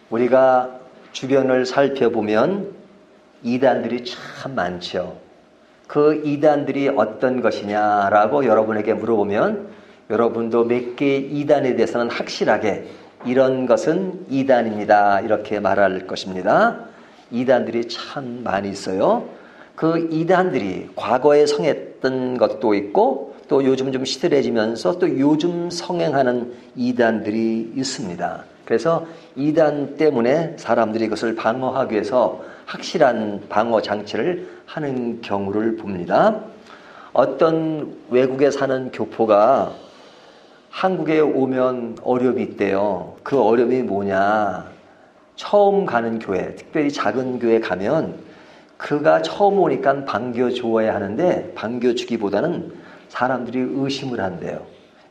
우리가 주변을 살펴보면 이단들이 참 많죠. 그 이단들이 어떤 것이냐라고 여러분에게 물어보면 여러분도 몇 개의 이단에 대해서는 확실하게 이런 것은 이단입니다, 이렇게 말할 것입니다. 이단들이 참 많이 있어요. 그 이단들이 과거에 성했던 것도 있고 또 요즘 좀 시들해지면서 또 요즘 성행하는 이단들이 있습니다. 그래서 이단 때문에 사람들이 그것을 방어하기 위해서 확실한 방어 장치를 하는 경우를 봅니다. 어떤 외국에 사는 교포가 한국에 오면 어려움이 있대요. 그 어려움이 뭐냐? 처음 가는 교회, 특별히 작은 교회 가면 그가 처음 오니까 반겨주어야 하는데 반겨주기보다는 사람들이 의심을 한대요.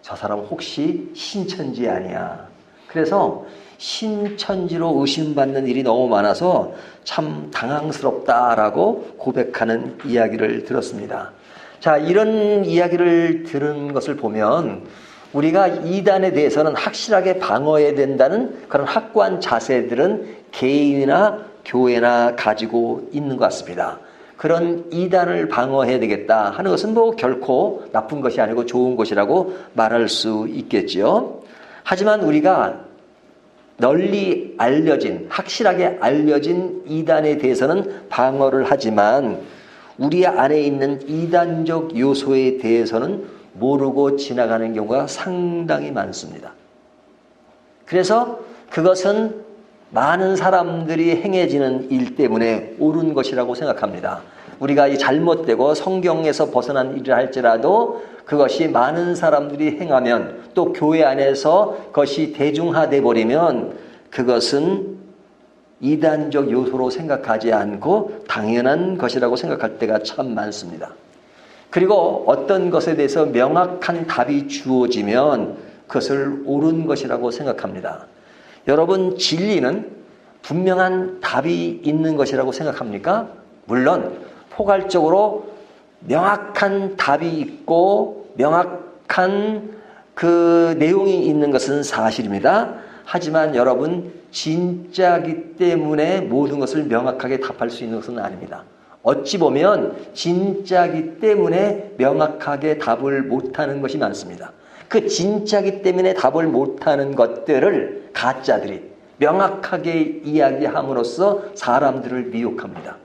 저 사람 혹시 신천지 아니야? 그래서 신천지로 의심받는 일이 너무 많아서 참 당황스럽다라고 고백하는 이야기를 들었습니다. 자, 이런 이야기를 들은 것을 보면 우리가 이단에 대해서는 확실하게 방어해야 된다는 그런 확고한 자세들은 개인이나 교회나 가지고 있는 것 같습니다. 그런 이단을 방어해야 되겠다 하는 것은 뭐 결코 나쁜 것이 아니고 좋은 것이라고 말할 수 있겠지요. 하지만 우리가 널리 알려진, 확실하게 알려진 이단에 대해서는 방어를 하지만 우리 안에 있는 이단적 요소에 대해서는 모르고 지나가는 경우가 상당히 많습니다. 그래서 그것은 많은 사람들이 행해지는 일 때문에 옳은 것이라고 생각합니다. 우리가 이 잘못되고 성경에서 벗어난 일을 할지라도 그것이 많은 사람들이 행하면 또 교회 안에서 그것이 대중화돼 버리면 그것은 이단적 요소로 생각하지 않고 당연한 것이라고 생각할 때가 참 많습니다. 그리고 어떤 것에 대해서 명확한 답이 주어지면 그것을 옳은 것이라고 생각합니다. 여러분, 진리는 분명한 답이 있는 것이라고 생각합니까? 물론 포괄적으로 명확한 답이 있고 명확한 그 내용이 있는 것은 사실입니다. 하지만 여러분, 진짜기 때문에 모든 것을 명확하게 답할 수 있는 것은 아닙니다. 어찌 보면 진짜기 때문에 명확하게 답을 못하는 것이 많습니다. 그 진짜기 때문에 답을 못하는 것들을 가짜들이 명확하게 이야기함으로써 사람들을 미혹합니다.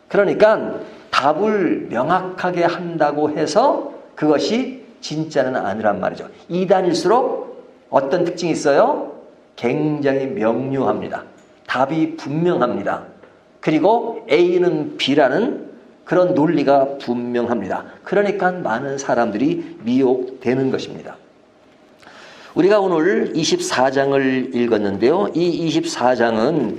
그러니까 답을 명확하게 한다고 해서 그것이 진짜는 아니란 말이죠. 이단일수록 어떤 특징이 있어요? 굉장히 명료합니다. 답이 분명합니다. 그리고 A는 B라는 그런 논리가 분명합니다. 그러니까 많은 사람들이 미혹되는 것입니다. 우리가 오늘 24장을 읽었는데요. 이 24장은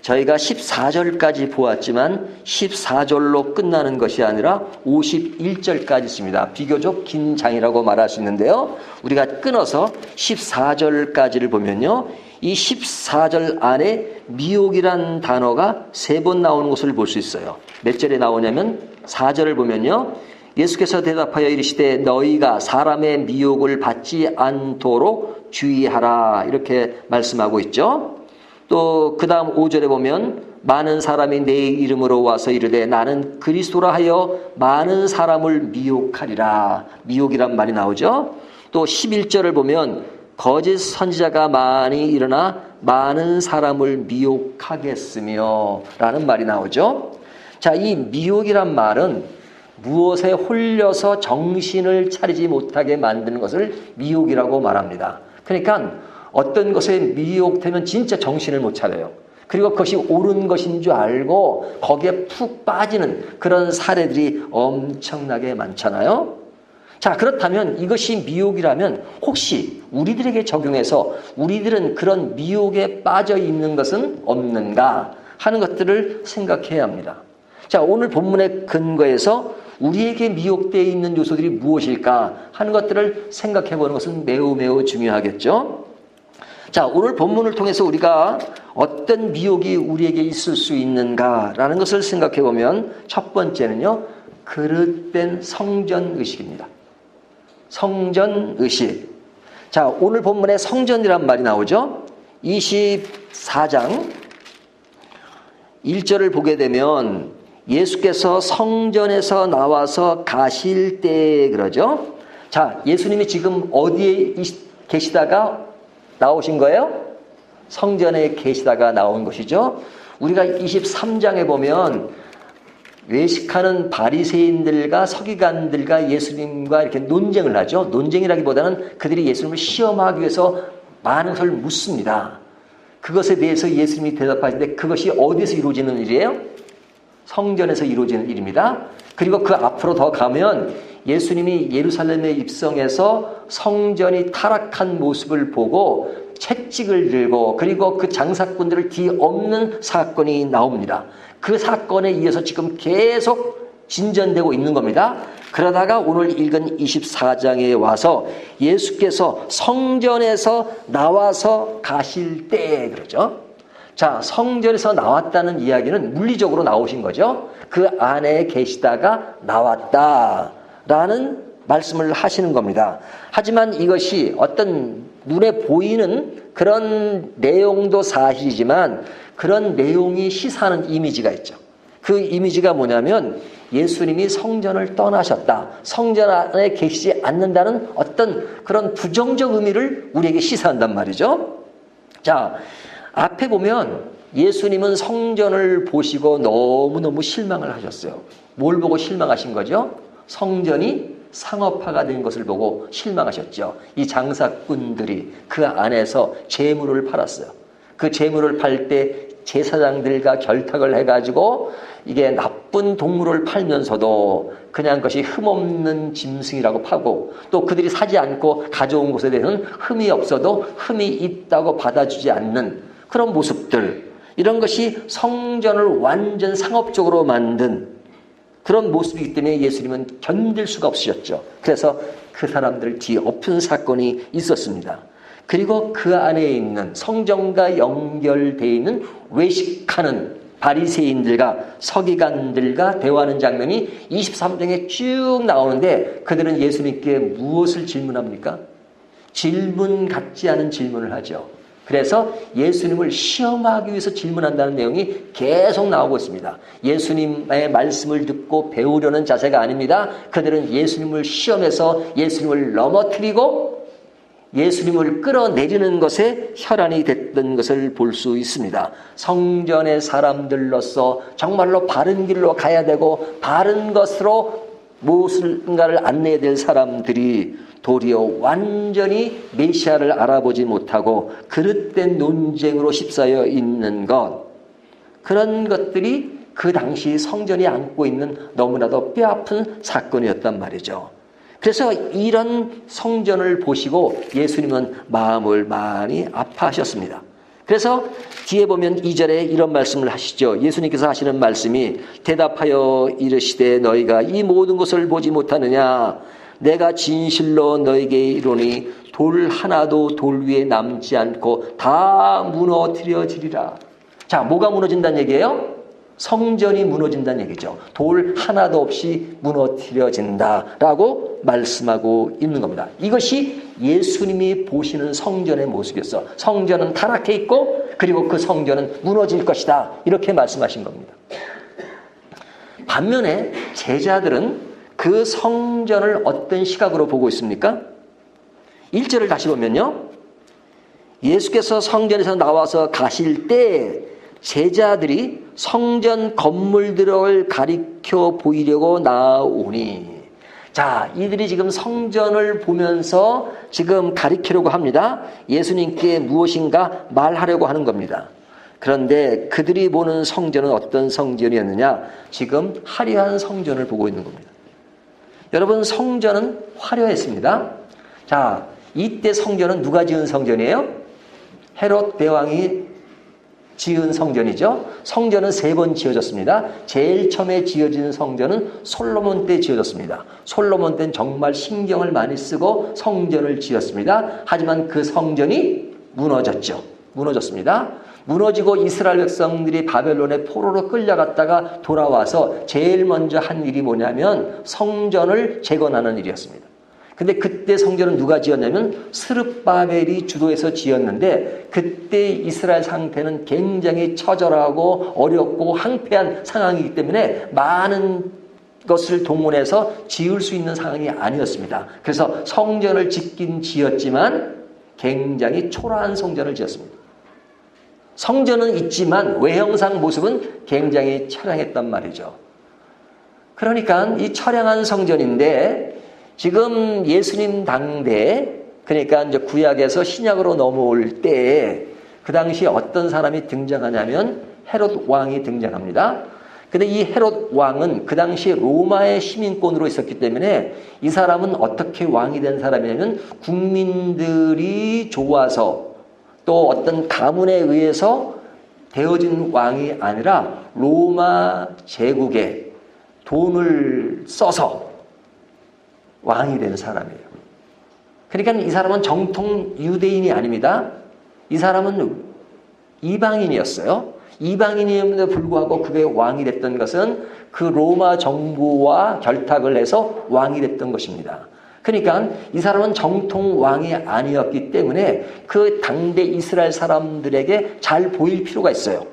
저희가 14절까지 보았지만 14절로 끝나는 것이 아니라 51절까지 있습니다. 비교적 긴 장이라고 말할 수 있는데요. 우리가 끊어서 14절까지를 보면요. 이 14절 안에 미혹이란 단어가 3번 나오는 것을 볼 수 있어요. 몇 절에 나오냐면 4절을 보면요. 예수께서 대답하여 이르시되 너희가 사람의 미혹을 받지 않도록 주의하라, 이렇게 말씀하고 있죠. 또 그 다음 5절에 보면 많은 사람이 내 이름으로 와서 이르되 나는 그리스도라 하여 많은 사람을 미혹하리라. 미혹이란 말이 나오죠. 또 11절을 보면 거짓 선지자가 많이 일어나 많은 사람을 미혹하겠으며 라는 말이 나오죠. 자, 이 미혹이란 말은 무엇에 홀려서 정신을 차리지 못하게 만드는 것을 미혹이라고 말합니다. 그러니까 어떤 것에 미혹되면 진짜 정신을 못 차려요. 그리고 그것이 옳은 것인 줄 알고 거기에 푹 빠지는 그런 사례들이 엄청나게 많잖아요. 자, 그렇다면 이것이 미혹이라면 혹시 우리들에게 적용해서 우리들은 그런 미혹에 빠져 있는 것은 없는가 하는 것들을 생각해야 합니다. 자, 오늘 본문의 근거에서 우리에게 미혹되어 있는 요소들이 무엇일까 하는 것들을 생각해 보는 것은 매우 매우 중요하겠죠. 자, 오늘 본문을 통해서 우리가 어떤 미혹이 우리에게 있을 수 있는가라는 것을 생각해 보면 첫 번째는요, 그릇된 성전의식입니다. 성전의식. 자, 오늘 본문에 성전이란 말이 나오죠. 24장 1절을 보게 되면 예수께서 성전에서 나와서 가실 때 그러죠. 자, 예수님이 지금 어디에 계시다가 나오신 거예요? 성전에 계시다가 나온 것이죠. 우리가 23장에 보면 외식하는 바리새인들과 서기관들과 예수님과 이렇게 논쟁을 하죠. 논쟁이라기보다는 그들이 예수님을 시험하기 위해서 많은 것을 묻습니다. 그것에 대해서 예수님이 대답하시는데 그것이 어디서 이루어지는 일이에요? 성전에서 이루어지는 일입니다. 그리고 그 앞으로 더 가면 예수님이 예루살렘에 입성해서 성전이 타락한 모습을 보고 채찍을 들고 그리고 그 장사꾼들을 뒤엎는 사건이 나옵니다. 그 사건에 이어서 지금 계속 진전되고 있는 겁니다. 그러다가 오늘 읽은 24장에 와서 예수께서 성전에서 나와서 가실 때 그러죠. 자, 성전에서 나왔다는 이야기는 물리적으로 나오신 거죠. 그 안에 계시다가 나왔다라는 말씀을 하시는 겁니다. 하지만 이것이 어떤 눈에 보이는 그런 내용도 사실이지만 그런 내용이 시사하는 이미지가 있죠. 그 이미지가 뭐냐면 예수님이 성전을 떠나셨다. 성전 안에 계시지 않는다는 어떤 그런 부정적 의미를 우리에게 시사한단 말이죠. 자, 앞에 보면 예수님은 성전을 보시고 너무너무 실망을 하셨어요. 뭘 보고 실망하신 거죠? 성전이 상업화가 된 것을 보고 실망하셨죠. 이 장사꾼들이 그 안에서 재물을 팔았어요. 그 재물을 팔 때 제사장들과 결탁을 해가지고 이게 나쁜 동물을 팔면서도 그냥 그것이 흠없는 짐승이라고 파고 또 그들이 사지 않고 가져온 것에 대해서는 흠이 없어도 흠이 있다고 받아주지 않는 그런 모습들, 이런 것이 성전을 완전 상업적으로 만든 그런 모습이기 때문에 예수님은 견딜 수가 없으셨죠. 그래서 그 사람들을 뒤엎은 사건이 있었습니다. 그리고 그 안에 있는 성전과 연결되어 있는 외식하는 바리새인들과 서기관들과 대화하는 장면이 23장에 쭉 나오는데 그들은 예수님께 무엇을 질문합니까? 질문 같지 않은 질문을 하죠. 그래서 예수님을 시험하기 위해서 질문한다는 내용이 계속 나오고 있습니다. 예수님의 말씀을 듣고 배우려는 자세가 아닙니다. 그들은 예수님을 시험해서 예수님을 넘어뜨리고 예수님을 끌어내리는 것에 혈안이 됐던 것을 볼 수 있습니다. 성전의 사람들로서 정말로 바른 길로 가야 되고 바른 것으로 무엇인가를 안내해야 될 사람들이 도리어 완전히 메시아를 알아보지 못하고 그릇된 논쟁으로 휩싸여 있는 것, 그런 것들이 그 당시 성전이 안고 있는 너무나도 뼈아픈 사건이었단 말이죠. 그래서 이런 성전을 보시고 예수님은 마음을 많이 아파하셨습니다. 그래서 뒤에 보면 2절에 이런 말씀을 하시죠. 예수님께서 하시는 말씀이 대답하여 이르시되 너희가 이 모든 것을 보지 못하느냐? 내가 진실로 너에게 이르노니 돌 하나도 돌 위에 남지 않고 다 무너뜨려지리라. 자, 뭐가 무너진다는 얘기예요? 성전이 무너진다는 얘기죠. 돌 하나도 없이 무너뜨려진다라고 말씀하고 있는 겁니다. 이것이 예수님이 보시는 성전의 모습이었어. 성전은 타락해 있고 그리고 그 성전은 무너질 것이다. 이렇게 말씀하신 겁니다. 반면에 제자들은 그 성전을 어떤 시각으로 보고 있습니까? 1절을 다시 보면요. 예수께서 성전에서 나와서 가실 때 제자들이 성전 건물들을 가리켜 보이려고 나오니, 자, 이들이 지금 성전을 보면서 지금 가리키려고 합니다. 예수님께 무엇인가 말하려고 하는 겁니다. 그런데 그들이 보는 성전은 어떤 성전이었느냐? 지금 화려한 성전을 보고 있는 겁니다. 여러분, 성전은 화려했습니다. 자, 이때 성전은 누가 지은 성전이에요? 헤롯 대왕이 지은 성전이죠. 성전은 3번 지어졌습니다. 제일 처음에 지어진 성전은 솔로몬 때 지어졌습니다. 솔로몬 때는 정말 신경을 많이 쓰고 성전을 지었습니다. 하지만 그 성전이 무너졌습니다. 무너지고 이스라엘 백성들이 바벨론의 포로로 끌려갔다가 돌아와서 제일 먼저 한 일이 뭐냐면 성전을 재건하는 일이었습니다. 근데 그때 성전은 누가 지었냐면 스룹바벨이 주도해서 지었는데 그때 이스라엘 상태는 굉장히 처절하고 어렵고 황폐한 상황이기 때문에 많은 것을 동원해서 지을 수 있는 상황이 아니었습니다. 그래서 성전을 짓긴 지었지만 굉장히 초라한 성전을 지었습니다. 성전은 있지만 외형상 모습은 굉장히 처량했단 말이죠. 그러니까 이 처량한 성전인데 지금 예수님 당대, 그러니까 이제 구약에서 신약으로 넘어올 때에 그 당시에 어떤 사람이 등장하냐면 헤롯 왕이 등장합니다. 근데 이 헤롯 왕은 그 당시에 로마의 시민권으로 있었기 때문에 이 사람은 어떻게 왕이 된 사람이냐면 국민들이 좋아서 또 어떤 가문에 의해서 되어진 왕이 아니라 로마 제국에 돈을 써서 왕이 된 사람이에요. 그러니까 이 사람은 정통 유대인이 아닙니다. 이 사람은 이방인이었어요. 이방인임에도 불구하고 그게 왕이 됐던 것은 그 로마 정부와 결탁을 해서 왕이 됐던 것입니다. 그러니까 이 사람은 정통 왕이 아니었기 때문에 그 당대 이스라엘 사람들에게 잘 보일 필요가 있어요.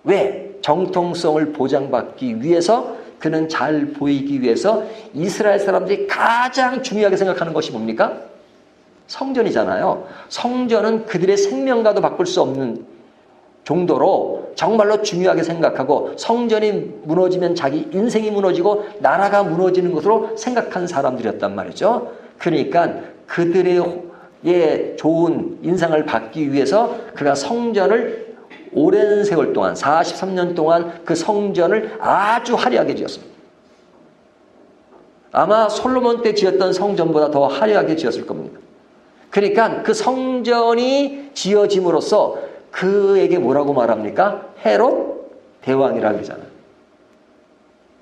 왜? 정통성을 보장받기 위해서, 그는 잘 보이기 위해서 이스라엘 사람들이 가장 중요하게 생각하는 것이 뭡니까? 성전이잖아요. 성전은 그들의 생명과도 바꿀 수 없는 정도로 정말로 중요하게 생각하고 성전이 무너지면 자기 인생이 무너지고 나라가 무너지는 것으로 생각한 사람들이었단 말이죠. 그러니까 그들의 좋은 인상을 받기 위해서 그가 성전을 오랜 세월 동안 43년 동안 그 성전을 아주 화려하게 지었습니다. 아마 솔로몬 때 지었던 성전보다 더 화려하게 지었을 겁니다. 그러니까 그 성전이 지어짐으로써 그에게 뭐라고 말합니까? 헤롯 대왕이라고 그러잖아요.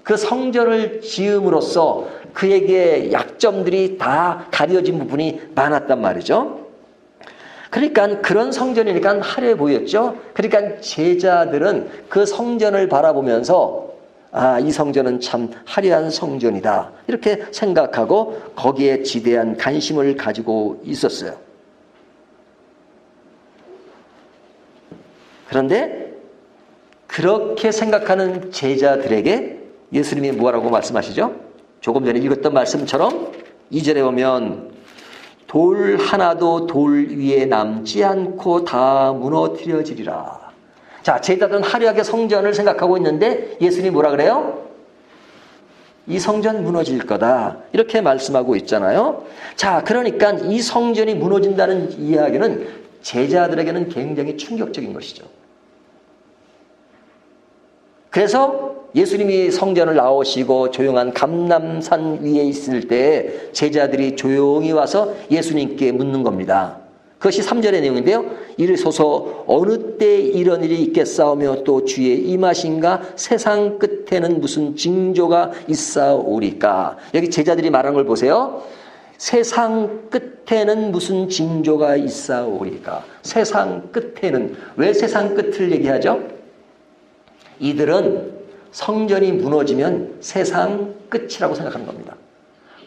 그 성전을 지음으로써 그에게 약점들이 다 가려진 부분이 많았단 말이죠. 그러니까 그런 성전이니까 화려해 보였죠. 그러니까 제자들은 그 성전을 바라보면서 아, 이 성전은 참 화려한 성전이다, 이렇게 생각하고 거기에 지대한 관심을 가지고 있었어요. 그런데 그렇게 생각하는 제자들에게 예수님이 뭐라고 말씀하시죠? 조금 전에 읽었던 말씀처럼 2절에 보면 돌 하나도 돌 위에 남지 않고 다 무너뜨려지리라. 자, 제자들은 화려하게 성전을 생각하고 있는데 예수님이 뭐라 그래요? 이 성전 무너질 거다, 이렇게 말씀하고 있잖아요. 자, 그러니까 이 성전이 무너진다는 이야기는 제자들에게는 굉장히 충격적인 것이죠. 그래서 예수님이 성전을 나오시고 조용한 감람산 위에 있을 때 제자들이 조용히 와서 예수님께 묻는 겁니다. 그것이 3절의 내용인데요. 이르소서 어느 때 이런 일이 있겠사오며 또 주의 임하신가? 세상 끝에는 무슨 징조가 있사오리까? 여기 제자들이 말하는 걸 보세요. 세상 끝에는 무슨 징조가 있사오리까? 세상 끝에는, 왜 세상 끝을 얘기하죠? 이들은 성전이 무너지면 세상 끝이라고 생각하는 겁니다.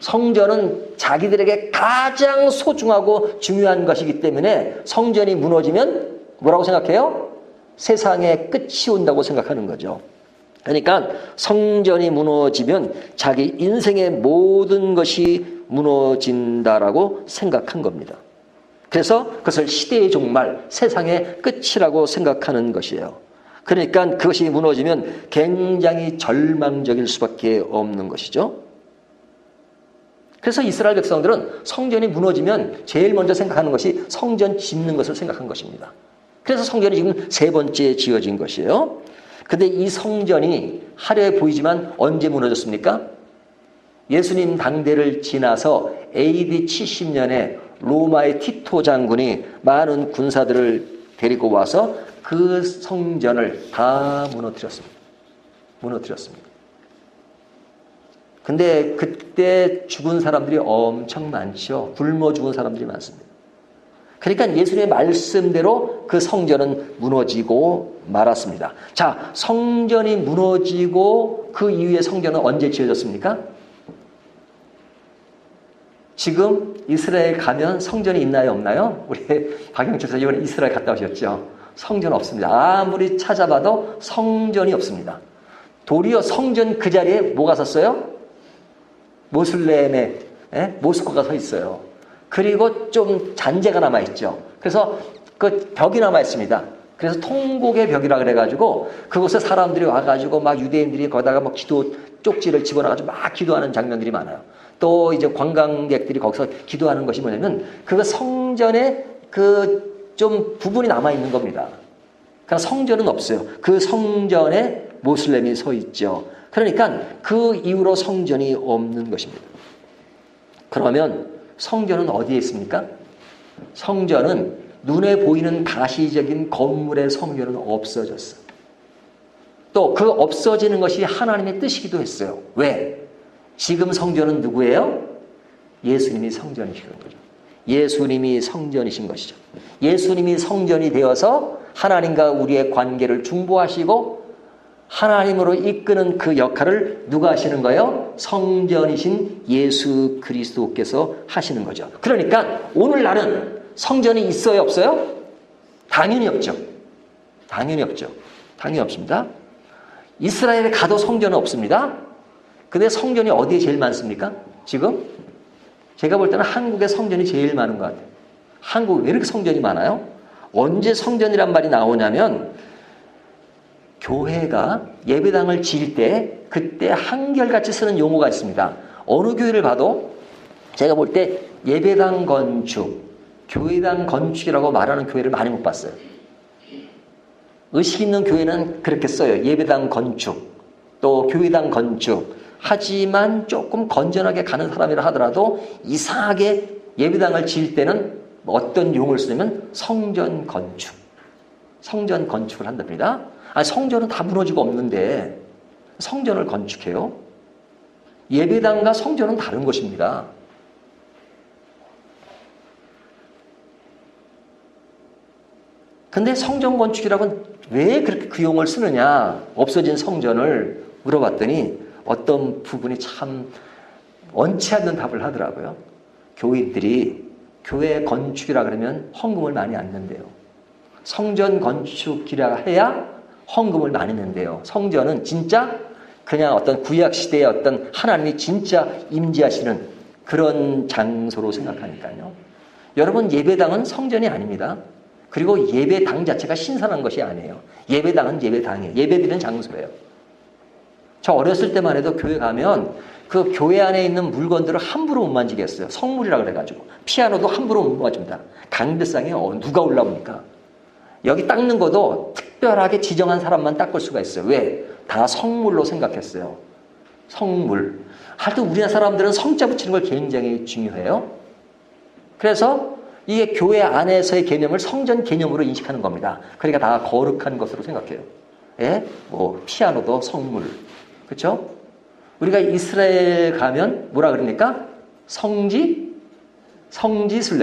성전은 자기들에게 가장 소중하고 중요한 것이기 때문에 성전이 무너지면 뭐라고 생각해요? 세상의 끝이 온다고 생각하는 거죠. 그러니까 성전이 무너지면 자기 인생의 모든 것이 무너진다라고 생각한 겁니다. 그래서 그것을 시대의 종말, 세상의 끝이라고 생각하는 것이에요. 그러니까 그것이 무너지면 굉장히 절망적일 수밖에 없는 것이죠. 그래서 이스라엘 백성들은 성전이 무너지면 제일 먼저 생각하는 것이 성전 짓는 것을 생각한 것입니다. 그래서 성전이 지금 3번째 지어진 것이에요. 근데 이 성전이 화려해 보이지만 언제 무너졌습니까? 예수님 당대를 지나서 AD 70년에 로마의 티토 장군이 많은 군사들을 데리고 와서 그 성전을 다 무너뜨렸습니다. 근데 그때 죽은 사람들이 엄청 많죠. 굶어 죽은 사람들이 많습니다. 그러니까 예수님의 말씀대로 그 성전은 무너지고 말았습니다. 자, 성전이 무너지고 그 이후에 성전은 언제 지어졌습니까? 지금 이스라엘 가면 성전이 있나요, 없나요? 우리 박영철 선생님 이번에 이스라엘 갔다 오셨죠? 성전 없습니다. 아무리 찾아봐도 성전이 없습니다. 도리어 성전 그 자리에 뭐가 섰어요? 모슬렘의 모스크가 서 있어요. 그리고 좀 잔재가 남아있죠. 그래서 그 벽이 남아있습니다. 그래서 통곡의 벽이라 그래가지고 그곳에 사람들이 와가지고 막 유대인들이 거기다가 막 기도 쪽지를 집어넣어가지고 막 기도하는 장면들이 많아요. 또 이제 관광객들이 거기서 기도하는 것이 뭐냐면 그 성전에 그 좀 부분이 남아있는 겁니다. 그러니까 성전은 없어요. 그 성전에 모슬렘이 서 있죠. 그러니까 그 이후로 성전이 없는 것입니다. 그러면 성전은 어디에 있습니까? 성전은 눈에 보이는 가시적인 건물의 성전은 없어졌어. 또 그 없어지는 것이 하나님의 뜻이기도 했어요. 왜? 지금 성전은 누구예요? 예수님이 성전이신 거죠. 예수님이 성전이신 것이죠. 예수님이 성전이 되어서 하나님과 우리의 관계를 중보하시고 하나님으로 이끄는 그 역할을 누가 하시는 거예요? 성전이신 예수 그리스도께서 하시는 거죠. 그러니까 오늘날은 성전이 있어요, 없어요? 당연히 없죠. 당연히 없죠. 당연히 없습니다. 이스라엘에 가도 성전은 없습니다. 근데 성전이 어디에 제일 많습니까? 지금? 제가 볼 때는 한국에 성전이 제일 많은 것 같아요. 한국 왜 이렇게 성전이 많아요? 언제 성전이란 말이 나오냐면 교회가 예배당을 지을 때 그때 한결같이 쓰는 용어가 있습니다. 어느 교회를 봐도 제가 볼 때 예배당 건축, 교회당 건축이라고 말하는 교회를 많이 못 봤어요. 의식 있는 교회는 그렇게 써요. 예배당 건축, 또 교회당 건축. 하지만 조금 건전하게 가는 사람이라 하더라도 이상하게 예배당을 지을 때는 어떤 용어를 쓰냐면 성전 건축. 성전 건축을 한답니다. 아니, 성전은 다 무너지고 없는데 성전을 건축해요? 예배당과 성전은 다른 것입니다. 근데 성전 건축이라고는 왜 그렇게 그 용어를 쓰느냐? 없어진 성전을 물어봤더니 어떤 부분이 참 원치 않는 답을 하더라고요. 교인들이 교회 건축이라 그러면 헌금을 많이 안 낸대요. 성전 건축이라 해야 헌금을 많이 낸대요. 성전은 진짜 그냥 어떤 구약시대의 어떤 하나님이 진짜 임재하시는 그런 장소로 생각하니까요. 여러분, 예배당은 성전이 아닙니다. 그리고 예배당 자체가 신선한 것이 아니에요. 예배당은 예배당이에요. 예배드리는 장소예요. 저 어렸을 때만 해도 교회 가면 그 교회 안에 있는 물건들을 함부로 못 만지겠어요. 성물이라 그래가지고. 피아노도 함부로 못 만집니다. 강대상에 누가 올라옵니까? 여기 닦는 것도 특별하게 지정한 사람만 닦을 수가 있어요. 왜? 다 성물로 생각했어요. 성물. 하여튼 우리나라 사람들은 성자 붙이는 걸 굉장히 중요해요. 그래서 이게 교회 안에서의 개념을 성전 개념으로 인식하는 겁니다. 그러니까 다 거룩한 것으로 생각해요. 예? 뭐 피아노도 성물. 그렇죠? 우리가 이스라엘 가면 뭐라 그러니까? 성지순례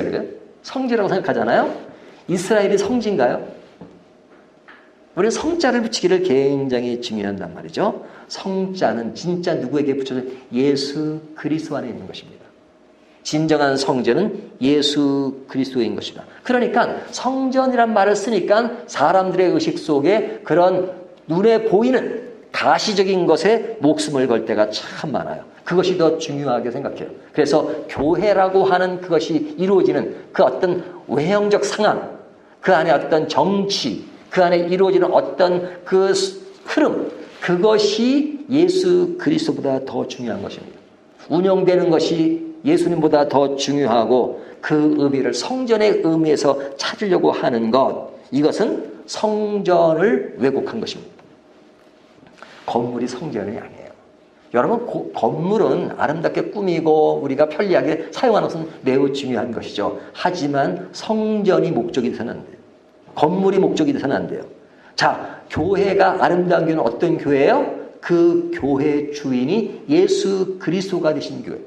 그래요? 성지라고 생각하잖아요. 이스라엘이 성지인가요? 우리는 성자를 붙이기를 굉장히 중요한단 말이죠. 성자는 진짜 누구에게 붙여져? 예수 그리스도 안에 있는 것입니다. 진정한 성전은 예수 그리스도인 것이다. 그러니까 성전이란 말을 쓰니까 사람들의 의식 속에 그런 눈에 보이는 가시적인 것에 목숨을 걸 때가 참 많아요. 그것이 더 중요하게 생각해요. 그래서 교회라고 하는 그것이 이루어지는 그 어떤 외형적 상황, 그 안에 어떤 정치, 그 안에 이루어지는 어떤 그 흐름, 그것이 예수 그리스도보다 더 중요한 것입니다. 운영되는 것이 예수님보다 더 중요하고 그 의미를 성전의 의미에서 찾으려고 하는 것, 이것은 성전을 왜곡한 것입니다. 건물이 성전이 아니에요. 여러분, 건물은 아름답게 꾸미고 우리가 편리하게 사용하는 것은 매우 중요한 것이죠. 하지만 성전이 목적이 돼서는 안 돼요. 건물이 목적이 돼서는 안 돼요. 자, 교회가 아름다운 교회는 어떤 교회예요? 그 교회 주인이 예수 그리스도가 되신 교회.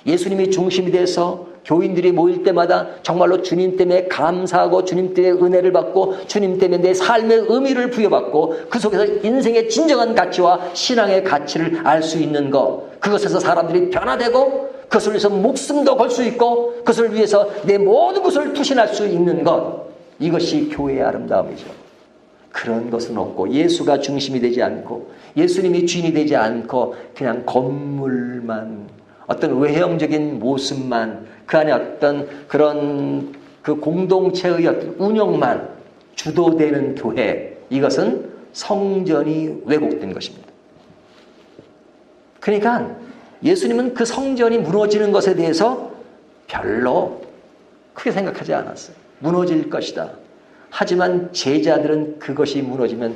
예수님이 중심이 돼서 교인들이 모일 때마다 정말로 주님 때문에 감사하고 주님 때문에 은혜를 받고 주님 때문에 내 삶의 의미를 부여받고 그 속에서 인생의 진정한 가치와 신앙의 가치를 알 수 있는 것, 그것에서 사람들이 변화되고 그것을 위해서 목숨도 걸 수 있고 그것을 위해서 내 모든 것을 투신할 수 있는 것, 이것이 교회의 아름다움이죠. 그런 것은 없고 예수가 중심이 되지 않고 예수님이 주인이 되지 않고 그냥 건물만, 어떤 외형적인 모습만, 그 안에 어떤 그런 그 공동체의 어떤 운영만 주도되는 교회, 이것은 성전이 왜곡된 것입니다. 그러니까 예수님은 그 성전이 무너지는 것에 대해서 별로 크게 생각하지 않았어요. 무너질 것이다. 하지만 제자들은 그것이 무너지면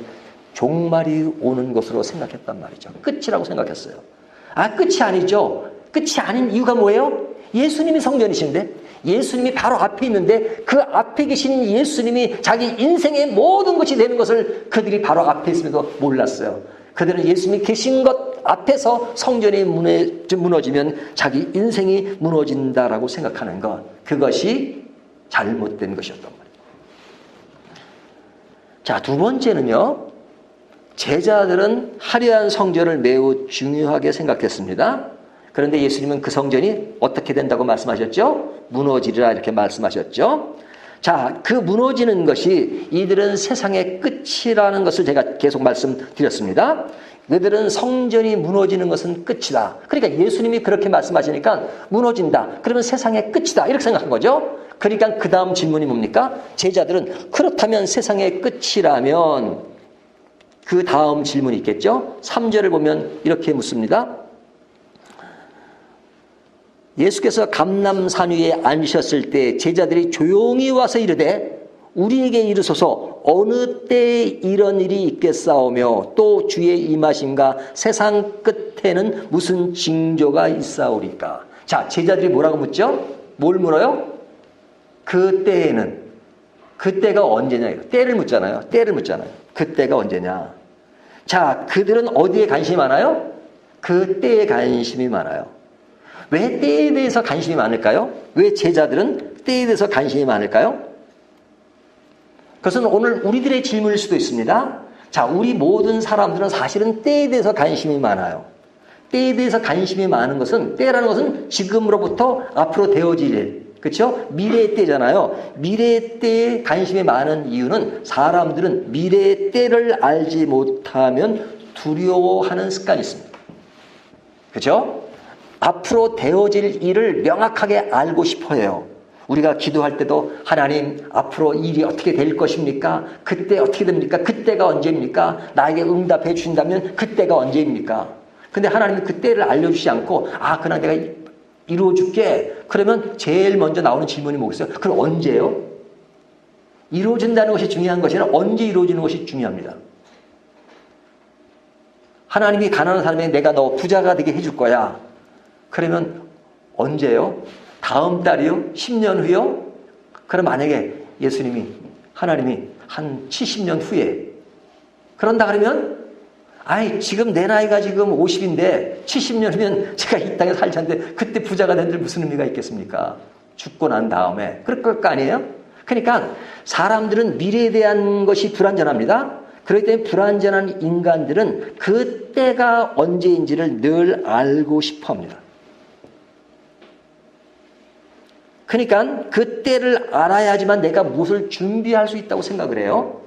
종말이 오는 것으로 생각했단 말이죠. 끝이라고 생각했어요. 끝이 아니죠. 끝이 아닌 이유가 뭐예요? 예수님이 성전이신데, 예수님이 바로 앞에 있는데 그 앞에 계신 예수님이 자기 인생의 모든 것이 되는 것을 그들이 바로 앞에 있음에도 몰랐어요. 그들은 예수님이 계신 것 앞에서 성전이 무너지면 자기 인생이 무너진다라고 생각하는 것, 그것이 잘못된 것이었단 말이에요. 자, 두 번째는요, 제자들은 화려한 성전을 매우 중요하게 생각했습니다. 그런데 예수님은 그 성전이 어떻게 된다고 말씀하셨죠? 무너지리라 이렇게 말씀하셨죠. 자, 그 무너지는 것이 이들은 세상의 끝이라는 것을 제가 계속 말씀드렸습니다. 그들은 성전이 무너지는 것은 끝이다. 그러니까 예수님이 그렇게 말씀하시니까 무너진다. 그러면 세상의 끝이다. 이렇게 생각한 거죠. 그러니까 그 다음 질문이 뭡니까? 제자들은 그렇다면 세상의 끝이라면 그 다음 질문이 있겠죠. 3절을 보면 이렇게 묻습니다. 예수께서 감람산 위에 앉으셨을 때 제자들이 조용히 와서 이르되 우리에게 이르소서 어느 때에 이런 일이 있겠사오며 또 주의 임하심과 세상 끝에는 무슨 징조가 있사오리까. 자, 제자들이 뭐라고 묻죠? 뭘 물어요? 그때에는, 그때가 언제냐, 때를 묻잖아요. 때를 묻잖아요. 그때가 언제냐. 자, 그들은 어디에 관심이 많아요? 그때에 관심이 많아요. 왜 때에 대해서 관심이 많을까요? 왜 제자들은 때에 대해서 관심이 많을까요? 그것은 오늘 우리들의 질문일 수도 있습니다. 자, 우리 모든 사람들은 사실은 때에 대해서 관심이 많아요. 때에 대해서 관심이 많은 것은, 때라는 것은 지금으로부터 앞으로 되어질 일, 그렇죠? 미래의 때잖아요. 미래의 때에 관심이 많은 이유는 사람들은 미래의 때를 알지 못하면 두려워하는 습관이 있습니다. 그렇죠? 앞으로 되어질 일을 명확하게 알고 싶어 해요. 우리가 기도할 때도 하나님 앞으로 일이 어떻게 될 것입니까? 그때 어떻게 됩니까? 그때가 언제입니까? 나에게 응답해 주신다면 그때가 언제입니까? 근데 하나님이 그때를 알려주지 않고 그냥 내가 이루어줄게. 그러면 제일 먼저 나오는 질문이 뭐겠어요? 그럼 언제요? 이루어진다는 것이 중요한 것이 아니라 언제 이루어지는 것이 중요합니다. 하나님이 가난한 사람에게 내가 너 부자가 되게 해줄 거야. 그러면 언제요? 다음 달이요? 10년 후요? 그럼 만약에 예수님이, 하나님이 한 70년 후에 그런다 그러면 지금 내 나이가 지금 50인데 70년 후면 제가 이 땅에 살지 않는데 그때 부자가 된들 무슨 의미가 있겠습니까? 죽고 난 다음에. 그럴 거 아니에요? 그러니까 사람들은 미래에 대한 것이 불안전합니다. 그렇기 때문에 불안전한 인간들은 그때가 언제인지를 늘 알고 싶어 합니다. 그러니까 그때를 알아야지만 내가 무엇을 준비할 수 있다고 생각을 해요.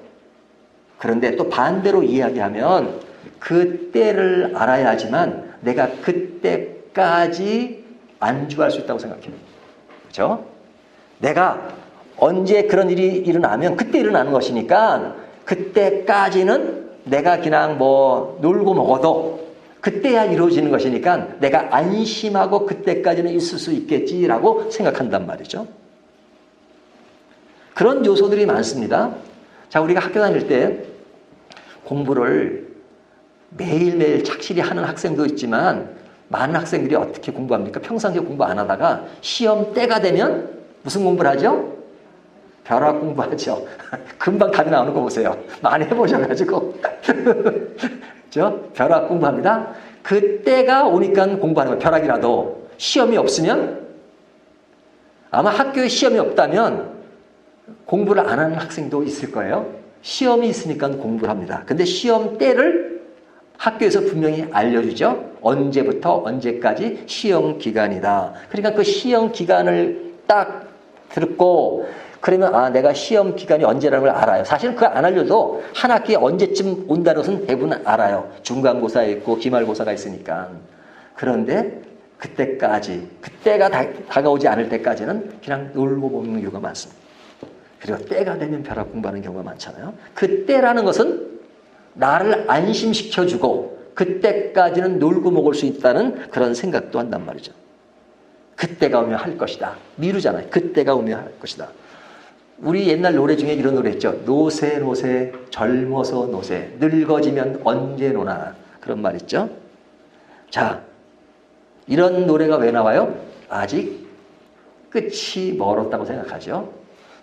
그런데 또 반대로 이야기하면 그때를 알아야지만 내가 그때까지 안주할 수 있다고 생각해요. 그렇죠? 내가 언제 그런 일이 일어나면 그때 일어나는 것이니까 그때까지는 내가 그냥 놀고 먹어도 그때야 이루어지는 것이니까 내가 안심하고 그때까지는 있을 수 있겠지라고 생각한단 말이죠. 그런 요소들이 많습니다. 자, 우리가 학교 다닐 때 공부를 매일매일 착실히 하는 학생도 있지만 많은 학생들이 어떻게 공부합니까? 평상시에 공부 안 하다가 시험 때가 되면 무슨 공부를 하죠? 벼락 공부하죠. 금방 답이 나오는 거 보세요. 많이 해보셔가지고. 그렇죠? 벼락 공부합니다. 그때가 오니까 공부하는 거예요. 벼락이라도. 시험이 없으면 아마 학교에 시험이 없다면 공부를 안 하는 학생도 있을 거예요. 시험이 있으니까 공부를 합니다. 근데 시험 때를 학교에서 분명히 알려주죠. 언제부터 언제까지 시험 기간이다. 그러니까 그 시험 기간을 딱 듣고 그러면 아 내가 시험 기간이 언제라는 걸 알아요. 사실은 그거 안 알려도 한 학기에 언제쯤 온다는 것은 대부분 알아요. 중간고사 있고 기말고사가 있으니까. 그런데 그때까지 그때가 다가오지 않을 때까지는 그냥 놀고 먹는 경우가 많습니다. 그리고 때가 되면 벼락 공부하는 경우가 많잖아요. 그때라는 것은 나를 안심시켜주고 그때까지는 놀고 먹을 수 있다는 그런 생각도 한단 말이죠. 그때가 오면 할 것이다. 미루잖아요. 그때가 오면 할 것이다. 우리 옛날 노래 중에 이런 노래 있죠. 노세 노세 젊어서 노세 늙어지면 언제 노나 그런 말 있죠. 자, 이런 노래가 왜 나와요? 아직 끝이 멀었다고 생각하죠.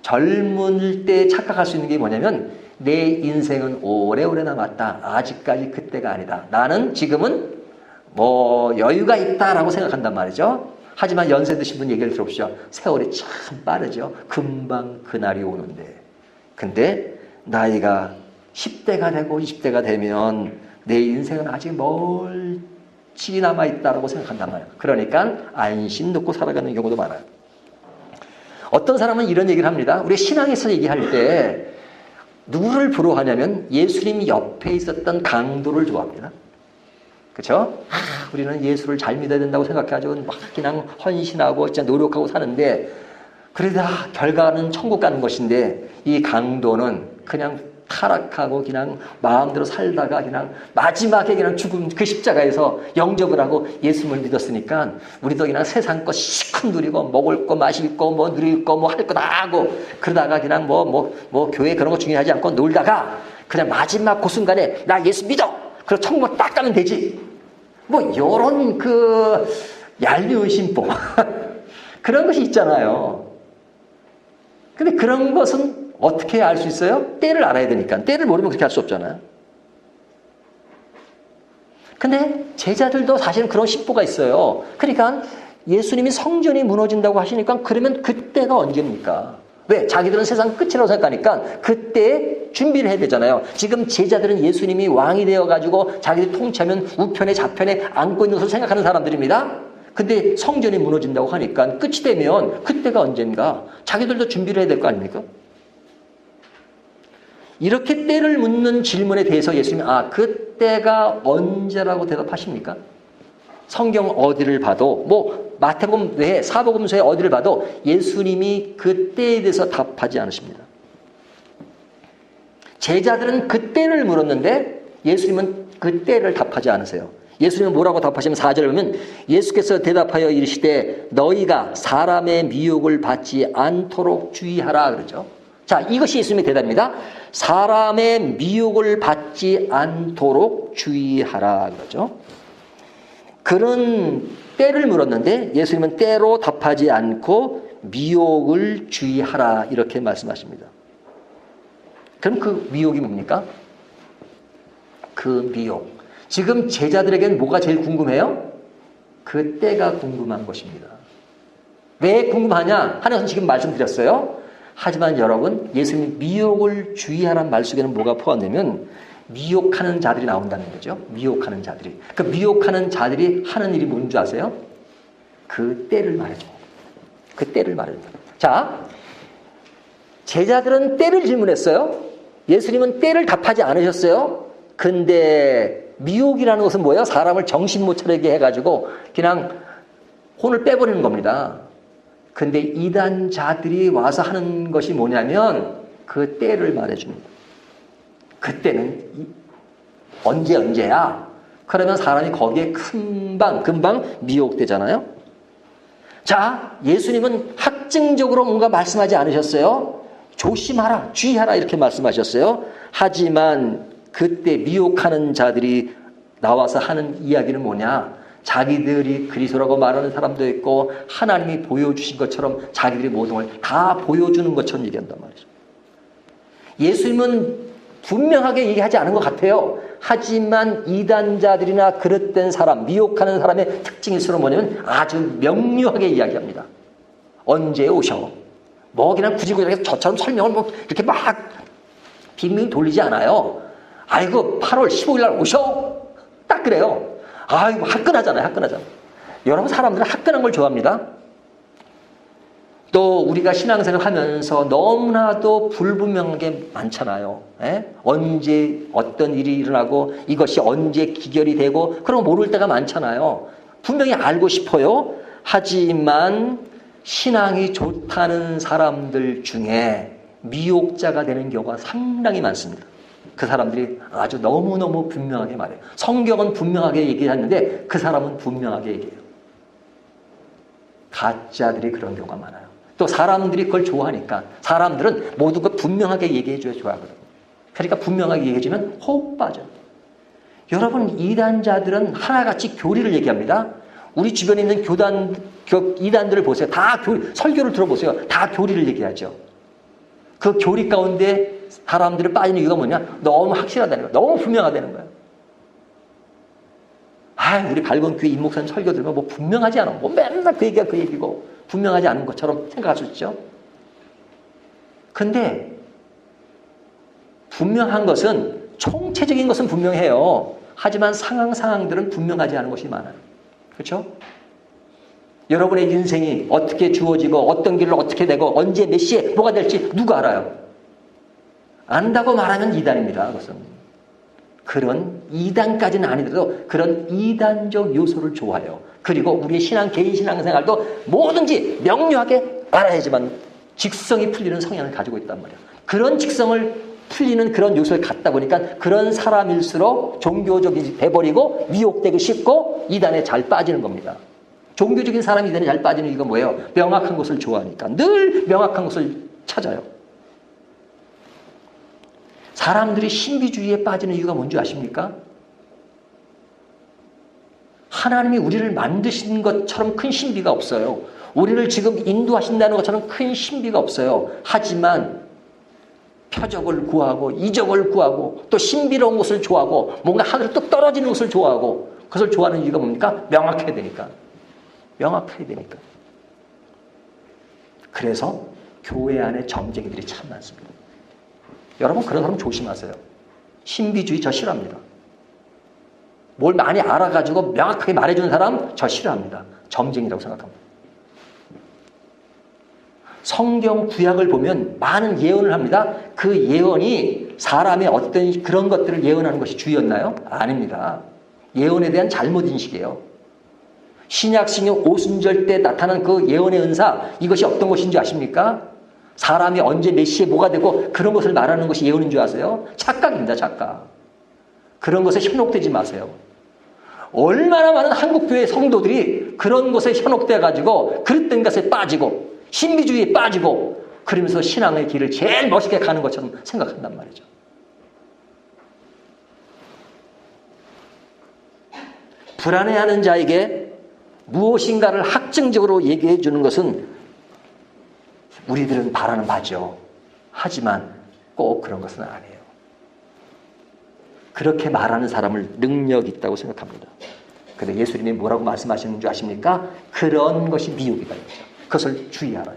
젊을 때 착각할 수 있는 게 뭐냐면 내 인생은 오래오래 남았다. 아직까지 그때가 아니다. 나는 지금은 뭐 여유가 있다라고 생각한단 말이죠. 하지만 연세 드신 분 얘기를 들어보시죠. 세월이 참 빠르죠. 금방 그날이 오는데. 근데 나이가 10대가 되고 20대가 되면 내 인생은 아직 멀찍이 남아있다라고 생각한단 말이에요. 그러니까 안심 놓고 살아가는 경우도 많아요. 어떤 사람은 이런 얘기를 합니다. 우리 신앙에서 얘기할 때 누구를 부러워하냐면 예수님 옆에 있었던 강도를 좋아합니다. 그렇죠? 우리는 예수를 잘 믿어야 된다고 생각해가지고 막 그냥 헌신하고 진짜 노력하고 사는데 그러다 결과는 천국 가는 것인데 이 강도는 그냥 타락하고 그냥 마음대로 살다가 그냥 마지막에 그냥 죽음 그 십자가에서 영접을 하고 예수님을 믿었으니까 우리도 그냥 세상 거 시큰 누리고 먹을 거 마실 거 뭐 누릴 거 뭐 할 거 다 하고 그러다가 그냥 뭐 교회 그런 거 중요하지 않고 놀다가 그냥 마지막 그 순간에 나 예수 믿어 그리고 천국 딱 가면 되지 뭐 요런 그 얄미운 심보 그런 것이 있잖아요. 근데 그런 것은 어떻게 알 수 있어요? 때를 알아야 되니까. 때를 모르면 그렇게 할 수 없잖아요. 근데 제자들도 사실은 그런 심보가 있어요. 그러니까 예수님이 성전이 무너진다고 하시니까 그러면 그때가 언제입니까? 왜? 자기들은 세상 끝이라고 생각하니까 그때 준비를 해야 되잖아요. 지금 제자들은 예수님이 왕이 되어가지고 자기들 통치하면 우편에 좌편에 안고 있는 것을 생각하는 사람들입니다. 근데 성전이 무너진다고 하니까 끝이 되면 그때가 언젠가 자기들도 준비를 해야 될 거 아닙니까? 이렇게 때를 묻는 질문에 대해서 예수님이 그때가 언제라고 대답하십니까? 성경 어디를 봐도 뭐 마태복음 외에 사복음서에 어디를 봐도 예수님이 그때에 대해서 답하지 않으십니다. 제자들은 그때를 물었는데 예수님은 그때를 답하지 않으세요. 예수님은 뭐라고 답하시면 4절을 보면 예수께서 대답하여 이르시되 너희가 사람의 미혹을 받지 않도록 주의하라 그러죠. 자, 이것이 예수님의 대답입니다. 사람의 미혹을 받지 않도록 주의하라 그러죠. 그런 때를 물었는데 예수님은 때로 답하지 않고 미혹을 주의하라 이렇게 말씀하십니다. 그럼 그 미혹이 뭡니까? 그 미혹. 지금 제자들에게는 뭐가 제일 궁금해요? 그 때가 궁금한 것입니다. 왜 궁금하냐 하는 것은 지금 말씀드렸어요. 하지만 여러분 예수님 미혹을 주의하라는 말 속에는 뭐가 포함되면 미혹하는 자들이 나온다는 거죠. 미혹하는 자들이. 그 미혹하는 자들이 하는 일이 뭔지 아세요? 그 때를 말해줍니다. 그 때를 말해줍니다. 자, 제자들은 때를 질문했어요. 예수님은 때를 답하지 않으셨어요. 근데 미혹이라는 것은 뭐예요? 사람을 정신 못 차리게 해가지고 그냥 혼을 빼버리는 겁니다. 근데 이단자들이 와서 하는 것이 뭐냐면 그 때를 말해줍니다. 그때는 언제야? 그러면 사람이 거기에 금방 미혹되잖아요. 자, 예수님은 확증적으로 뭔가 말씀하지 않으셨어요. 조심하라, 주의하라 이렇게 말씀하셨어요. 하지만 그때 미혹하는 자들이 나와서 하는 이야기는 뭐냐? 자기들이 그리스도라고 말하는 사람도 있고 하나님이 보여주신 것처럼 자기들이 모든 걸 다 보여주는 것처럼 얘기한단 말이죠. 예수님은 분명하게 얘기하지 않은 것 같아요. 하지만 이단자들이나 그릇된 사람, 미혹하는 사람의 특징이 있으면 뭐냐면 아주 명료하게 이야기합니다. 언제 오셔? 뭐 그냥 굳이 저처럼 설명을 뭐 이렇게 막 빙빙 돌리지 않아요. 아이고 8월 15일 날 오셔? 딱 그래요. 아이고, 화끈하잖아요. 화끈하잖아요. 여러분, 사람들은 화끈한 걸 좋아합니다. 또 우리가 신앙생활 하면서 너무나도 불분명한 게 많잖아요. 언제 어떤 일이 일어나고 이것이 언제 기결이 되고 그런 거 모를 때가 많잖아요. 분명히 알고 싶어요. 하지만 신앙이 좋다는 사람들 중에 미혹자가 되는 경우가 상당히 많습니다. 그 사람들이 아주 너무너무 분명하게 말해요. 성경은 분명하게 얘기했는데 그 사람은 분명하게 얘기해요. 가짜들이 그런 경우가 많아요. 또 사람들이 그걸 좋아하니까 사람들은 모두 그 분명하게 얘기해줘야 좋아하거든요. 그러니까 분명하게 얘기해주면 호흡 빠져요. 여러분, 이단자들은 하나같이 교리를 얘기합니다. 우리 주변에 있는 이단들을 보세요. 다 설교를 들어보세요. 다 교리를 얘기하죠. 그 교리 가운데 사람들이 빠지는 이유가 뭐냐? 너무 확실하다는 거예요. 너무 분명하다는 거예요. 우리 밝은 교회 임목사님 설교 들으면 뭐 분명하지 않아. 뭐 맨날 그 얘기가 그 얘기고 분명하지 않은 것처럼 생각할 수 있죠. 근데 분명한 것은 총체적인 것은 분명해요. 하지만 상황들은 분명하지 않은 것이 많아요. 그렇죠? 여러분의 인생이 어떻게 주어지고 어떤 길로 어떻게 되고 언제 몇 시에 뭐가 될지 누가 알아요? 안다고 말하면 이단입니다. 그것은. 그런 이단까지는 아니더라도 그런 이단적 요소를 좋아해요. 그리고 우리의 개인 신앙생활도 뭐든지 명료하게 알아야지만 직성이 풀리는 성향을 가지고 있단 말이에요. 그런 직성을 풀리는 그런 요소를 갖다 보니까 그런 사람일수록 종교적이 돼버리고 미혹되기 쉽고 이단에 잘 빠지는 겁니다. 종교적인 사람이 이단에 잘 빠지는 이유가 뭐예요? 명확한 것을 좋아하니까. 늘 명확한 것을 찾아요. 사람들이 신비주의에 빠지는 이유가 뭔지 아십니까? 하나님이 우리를 만드신 것처럼 큰 신비가 없어요. 우리를 지금 인도하신다는 것처럼 큰 신비가 없어요. 하지만 표적을 구하고 이적을 구하고 또 신비로운 것을 좋아하고 뭔가 하늘에 또 떨어지는 것을 좋아하고 그것을 좋아하는 이유가 뭡니까? 명확해야 되니까. 명확해야 되니까. 그래서 교회 안에 점쟁이들이 참 많습니다. 여러분, 그런 사람 조심하세요. 신비주의 저 싫어합니다. 뭘 많이 알아가지고 명확하게 말해주는 사람 저 싫어합니다. 점쟁이라고 생각합니다. 성경 구약을 보면 많은 예언을 합니다. 그 예언이 사람의 어떤 그런 것들을 예언하는 것이 주였나요? 아닙니다. 예언에 대한 잘못 인식이에요. 신약성경 오순절 때 나타난 그 예언의 은사, 이것이 어떤 것인지 아십니까? 사람이 언제 몇 시에 뭐가 되고 그런 것을 말하는 것이 예언인 줄 아세요? 착각입니다. 착각. 그런 것에 현혹되지 마세요. 얼마나 많은 한국교회 성도들이 그런 것에 현혹돼가지고 그릇된 것에 빠지고 신비주의에 빠지고 그러면서 신앙의 길을 제일 멋있게 가는 것처럼 생각한단 말이죠. 불안해하는 자에게 무엇인가를 확증적으로 얘기해 주는 것은 우리들은 바라는 바죠. 하지만 꼭 그런 것은 아니에요. 그렇게 말하는 사람을 능력 있다고 생각합니다. 그런데 예수님이 뭐라고 말씀하시는 줄 아십니까? 그런 것이 미혹이다. 그것을 주의하라.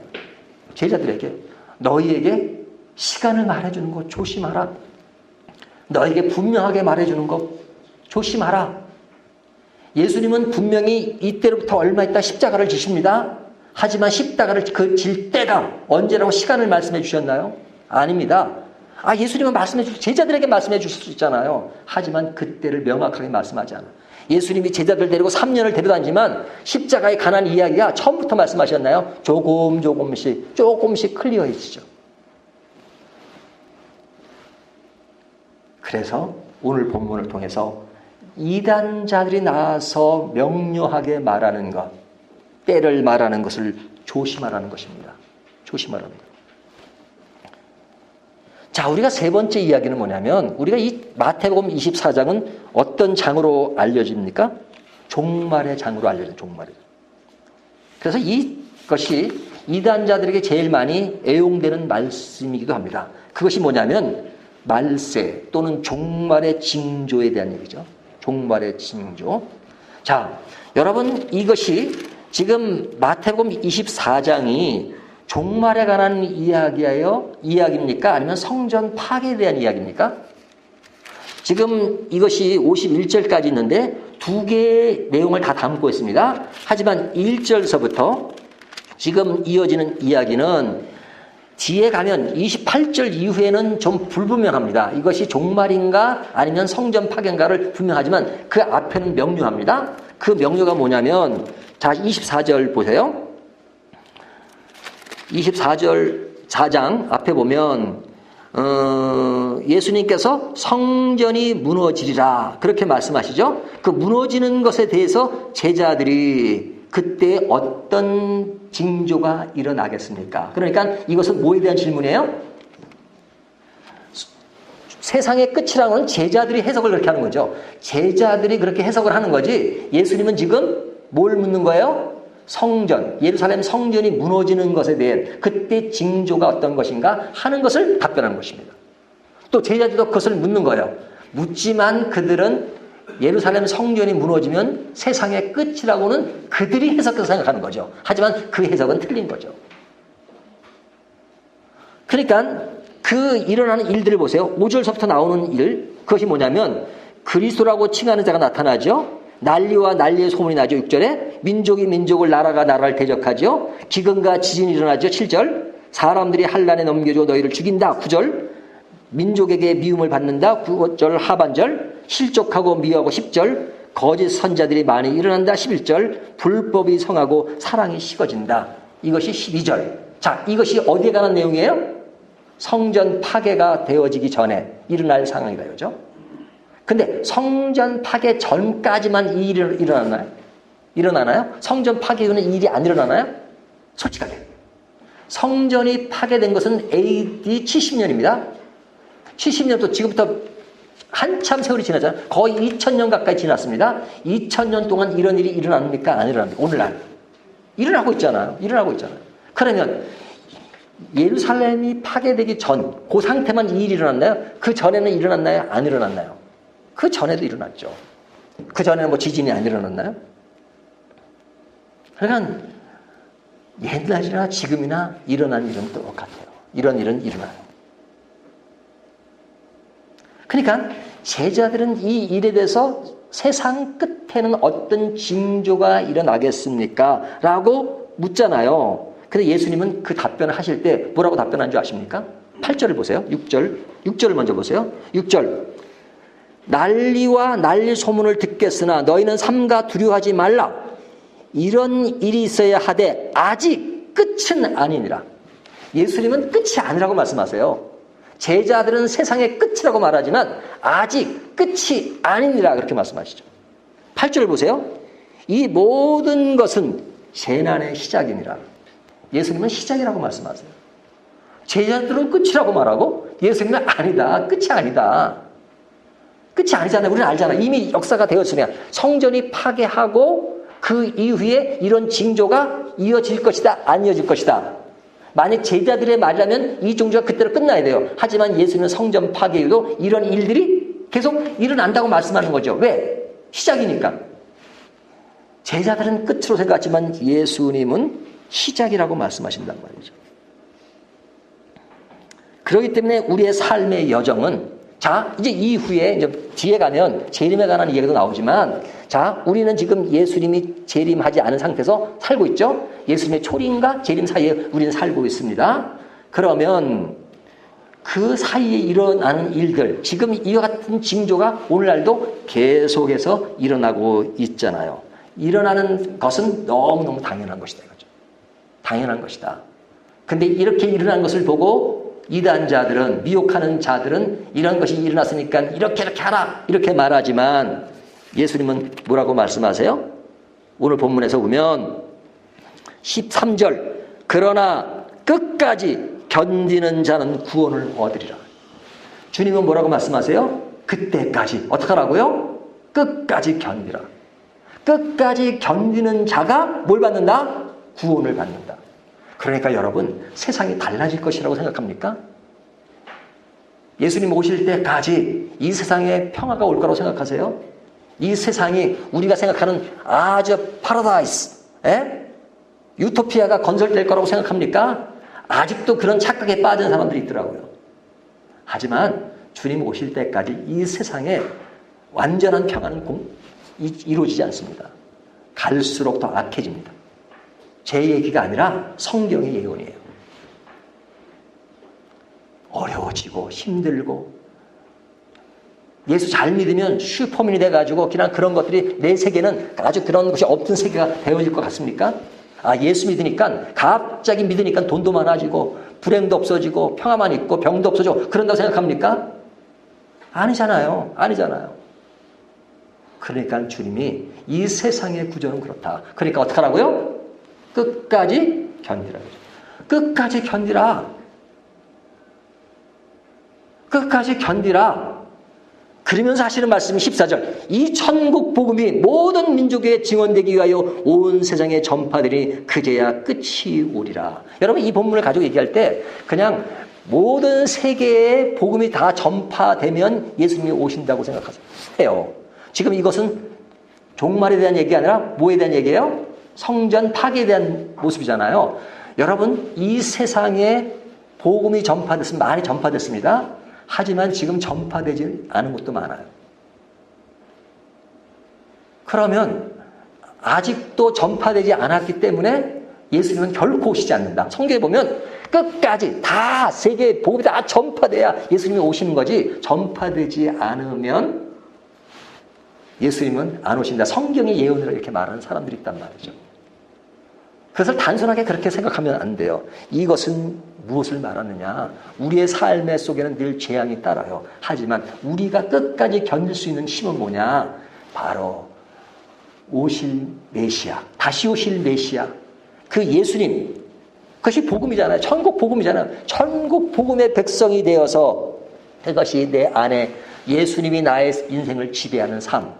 제자들에게 너희에게 시간을 말해주는 거 조심하라. 너에게 분명하게 말해주는 거 조심하라. 예수님은 분명히 이때로부터 얼마 있다 십자가를 지십니다. 하지만 십자가를 질 때가 언제라고 시간을 말씀해 주셨나요? 아닙니다. 예수님은 말씀해 주실 제자들에게 말씀해 주실 수 있잖아요. 하지만 그때를 명확하게 말씀하지 않아요. 예수님이 제자들 데리고 3년을 데려다니지만 십자가에 관한 이야기가 처음부터 말씀하셨나요? 조금씩 클리어해지죠. 그래서 오늘 본문을 통해서 이단자들이 나와서 명료하게 말하는 것, 때를 말하는 것을 조심하라는 것입니다. 조심하라는 것. 자, 우리가 세 번째 이야기는 뭐냐면 우리가 이 마태복음 24장은 어떤 장으로 알려집니까? 종말의 장으로 알려져요. 종말의 장. 그래서 이것이 이단자들에게 제일 많이 애용되는 말씀이기도 합니다. 그것이 뭐냐면 말세 또는 종말의 징조에 대한 얘기죠. 종말의 징조. 자, 여러분, 이것이 지금 마태복음 24장이 종말에 관한 이야기입니까? 아니면 성전 파괴에 대한 이야기입니까? 지금 이것이 51절까지 있는데 두 개의 내용을 다 담고 있습니다. 하지만 1절서부터 지금 이어지는 이야기는 뒤에 가면 28절 이후에는 좀 불분명합니다. 이것이 종말인가 아니면 성전 파괴인가를 분명하지만 그 앞에는 명료합니다. 그 명료가 뭐냐면 자 24절 보세요. 24절 4장 앞에 보면 예수님께서 성전이 무너지리라 그렇게 말씀하시죠. 그 무너지는 것에 대해서 제자들이 그때 어떤 징조가 일어나겠습니까? 그러니까 이것은 뭐에 대한 질문이에요? 세상의 끝이라는 건 제자들이 해석을 그렇게 하는 거죠. 제자들이 그렇게 해석을 하는 거지 예수님은 지금 뭘 묻는 거예요? 성전, 예루살렘 성전이 무너지는 것에 대한 그때 징조가 어떤 것인가 하는 것을 답변하는 것입니다. 또 제자들도 그것을 묻는 거예요. 묻지만 그들은 예루살렘 성전이 무너지면 세상의 끝이라고는 그들이 해석해서 생각하는 거죠. 하지만 그 해석은 틀린 거죠. 그러니까 그 일어나는 일들을 보세요. 5절서부터 나오는 일, 그것이 뭐냐면 그리스도라고 칭하는 자가 나타나죠. 난리와 난리의 소문이 나죠. 6절에 민족이 민족을 나라가 나라를 대적하죠. 기근과 지진이 일어나죠. 7절 사람들이 환난에 넘겨줘 너희를 죽인다. 9절 민족에게 미움을 받는다. 9절 하반절 실족하고 미워하고 10절 거짓 선자들이 많이 일어난다. 11절 불법이 성하고 사랑이 식어진다. 이것이 12절. 자, 이것이 어디에 관한 내용이에요? 성전 파괴가 되어지기 전에 일어날 상황이다. 그죠? 근데 성전 파괴 전까지만 이 일이 일어나나요? 성전 파괴 후는 이 일이 안 일어나나요? 솔직하게. 성전이 파괴된 것은 AD 70년입니다. 70년도 지금부터 한참 세월이 지나잖아요. 거의 2000년 가까이 지났습니다. 2000년 동안 이런 일이 일어납니까? 안 일어납니까? 오늘날. 일어나고 있잖아요. 그러면 예루살렘이 파괴되기 전, 그 상태만 이 일이 일어났나요? 그 전에는 일어났나요? 안 일어났나요? 그 전에도 일어났죠. 그 전에는 뭐 지진이 안 일어났나요? 그러니까 옛날이나 지금이나 일어난 일은 똑같아요. 이런 일은 일어나요. 그러니까 제자들은 이 일에 대해서 세상 끝에는 어떤 징조가 일어나겠습니까? 라고 묻잖아요. 근데 예수님은 그 답변을 하실 때 뭐라고 답변한 줄 아십니까? 8절을 보세요. 6절을 먼저 보세요. 6절 난리와 난리 소문을 듣겠으나 너희는 삼가 두려워하지 말라. 이런 일이 있어야 하되 아직 끝은 아니니라. 예수님은 끝이 아니라고 말씀하세요. 제자들은 세상의 끝이라고 말하지만 아직 끝이 아니니라 그렇게 말씀하시죠. 8절을 보세요. 이 모든 것은 재난의 시작이니라. 예수님은 시작이라고 말씀하세요. 제자들은 끝이라고 말하고 예수님은 아니다. 끝이 아니다. 끝이 아니잖아요. 우리는 알잖아요. 이미 역사가 되었으면 성전이 파괴하고 그 이후에 이런 징조가 이어질 것이다. 안 이어질 것이다. 만약 제자들의 말이라면 이 종교가 그때로 끝나야 돼요. 하지만 예수님은 성전 파괴 이후로 이런 일들이 계속 일어난다고 말씀하는 거죠. 왜? 시작이니까. 제자들은 끝으로 생각하지만 예수님은 시작이라고 말씀하신단 말이죠. 그렇기 때문에 우리의 삶의 여정은 자, 이제 이후에 이제 뒤에 가면 재림에 관한 이야기도 나오지만 자, 우리는 지금 예수님이 재림하지 않은 상태에서 살고 있죠. 예수님의 초림과 재림 사이에 우리는 살고 있습니다. 그러면 그 사이에 일어나는 일들, 지금 이와 같은 징조가 오늘날도 계속해서 일어나고 있잖아요. 일어나는 것은 너무너무 당연한 것이다. 이거죠. 당연한 것이다. 근데 이렇게 일어난 것을 보고 이단자들은, 미혹하는 자들은 이런 것이 일어났으니까 이렇게 하라 이렇게 말하지만 예수님은 뭐라고 말씀하세요? 오늘 본문에서 보면 13절 그러나 끝까지 견디는 자는 구원을 얻으리라. 주님은 뭐라고 말씀하세요? 그때까지 어떻게 하라고요? 끝까지 견디라. 끝까지 견디는 자가 뭘 받는다? 구원을 받는다. 그러니까 여러분 세상이 달라질 것이라고 생각합니까? 예수님 오실 때까지 이 세상에 평화가 올 거라고 생각하세요? 이 세상이 우리가 생각하는 아주 파라다이스, 유토피아가 건설될 거라고 생각합니까? 아직도 그런 착각에 빠진 사람들이 있더라고요. 하지만 주님 오실 때까지 이 세상에 완전한 평화는 이루어지지 않습니다. 갈수록 더 악해집니다. 제 얘기가 아니라 성경의 예언이에요. 어려워지고 힘들고 예수 잘 믿으면 슈퍼맨이 돼가지고 그냥 그런 것들이 내 세계는 아주 그런 것이 없던 세계가 되어질 것 같습니까? 예수 믿으니까 갑자기 믿으니까 돈도 많아지고 불행도 없어지고 평화만 있고 병도 없어지고 그런다고 생각합니까? 아니잖아요. 그러니까 주님이 이 세상의 구조는 그렇다. 그러니까 어떡하라고요? 끝까지 견디라. 끝까지 견디라. 끝까지 견디라. 그러면서 하시는 말씀이 14절. 이 천국 복음이 모든 민족에 증언되기 위하여 온 세상에 전파되리 그제야 끝이 오리라. 여러분 이 본문을 가지고 얘기할 때 그냥 모든 세계에 복음이 다 전파되면 예수님이 오신다고 생각하세요. 지금 이것은 종말에 대한 얘기가 아니라 뭐에 대한 얘기예요? 성전 파괴에 대한 모습이잖아요. 여러분 이 세상에 복음이 전파됐습니다. 많이 전파됐습니다. 하지만 지금 전파되지 않은 것도 많아요. 그러면 아직도 전파되지 않았기 때문에 예수님은 결코 오시지 않는다. 성경에 보면 끝까지 다 세계에 복음이 다 전파돼야 예수님이 오시는 거지 전파되지 않으면 예수님은 안 오신다. 성경의 예언으로 이렇게 말하는 사람들이 있단 말이죠. 그것을 단순하게 그렇게 생각하면 안 돼요. 이것은 무엇을 말하느냐. 우리의 삶의 속에는 늘 재앙이 따라요. 하지만 우리가 끝까지 견딜 수 있는 힘은 뭐냐. 바로 오실 메시아, 다시 오실 메시아, 그 예수님, 그것이 복음이잖아요. 천국 복음이잖아요. 천국 복음의 백성이 되어서 그것이 내 안에 예수님이 나의 인생을 지배하는 삶.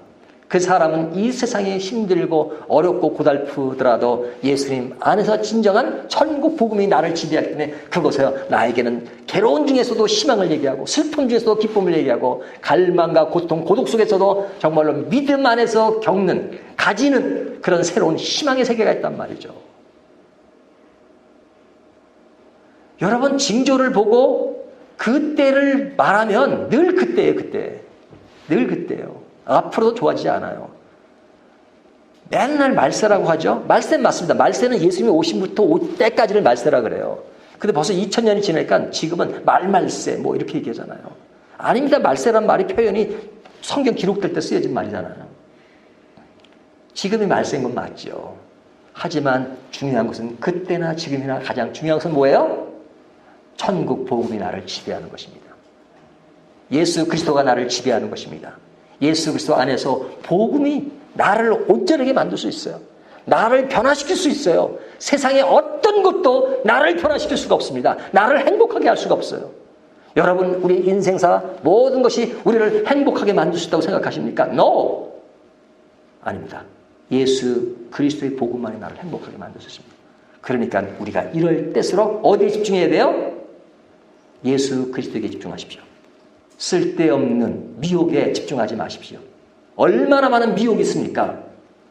그 사람은 이 세상에 힘들고 어렵고 고달프더라도 예수님 안에서 진정한 천국 복음이 나를 지배하기 때문에 그곳에서 나에게는 괴로운 중에서도 희망을 얘기하고 슬픔 중에서도 기쁨을 얘기하고 갈망과 고통, 고독 속에서도 정말로 믿음 안에서 겪는, 가지는 그런 새로운 희망의 세계가 있단 말이죠. 여러분 징조를 보고 그때를 말하면 늘 그때예요. 그때. 늘 그때예요. 앞으로도 좋아지지 않아요. 맨날 말세라고 하죠. 말세는 맞습니다. 말세는 예수님이 오신부터 올 때까지를 말세라 그래요. 근데 벌써 2000년이 지나니까 지금은 말세 뭐 이렇게 얘기하잖아요. 아닙니다. 말세란 말이 표현이 성경 기록될 때 쓰여진 말이잖아요. 지금이 말세인 건 맞죠. 하지만 중요한 것은 그때나 지금이나 가장 중요한 것은 뭐예요? 천국 복음이 나를 지배하는 것입니다. 예수 그리스도가 나를 지배하는 것입니다. 예수 그리스도 안에서 복음이 나를 온전하게 만들 수 있어요. 나를 변화시킬 수 있어요. 세상의 어떤 것도 나를 변화시킬 수가 없습니다. 나를 행복하게 할 수가 없어요. 여러분 우리 인생사 모든 것이 우리를 행복하게 만들 수 있다고 생각하십니까? No! 아닙니다. 예수 그리스도의 복음만이 나를 행복하게 만들 수 있습니다. 그러니까 우리가 이럴 때일수록 어디에 집중해야 돼요? 예수 그리스도에게 집중하십시오. 쓸데없는 미혹에 집중하지 마십시오. 얼마나 많은 미혹이 있습니까?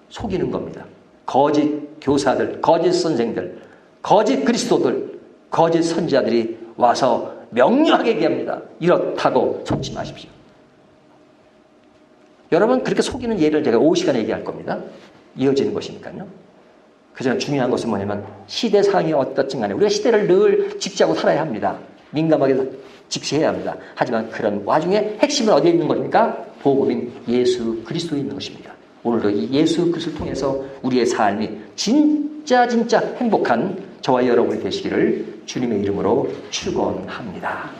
속이는 겁니다. 거짓 교사들, 거짓 선생들, 거짓 그리스도들, 거짓 선지자들이 와서 명료하게 얘기합니다. 이렇다고 속지 마십시오. 여러분 그렇게 속이는 예를 제가 5시간에 얘기할 겁니다. 이어지는 것이니까요. 그저 중요한 것은 뭐냐면 시대상이 어떻든 간에 우리가 시대를 늘 직시하고 살아야 합니다. 민감하게 직시해야 합니다. 하지만 그런 와중에 핵심은 어디에 있는 겁니까? 복음인 예수 그리스도에 있는 것입니다. 오늘도 이 예수 그리스도를 통해서 우리의 삶이 진짜 행복한 저와 여러분이 되시기를 주님의 이름으로 축원합니다.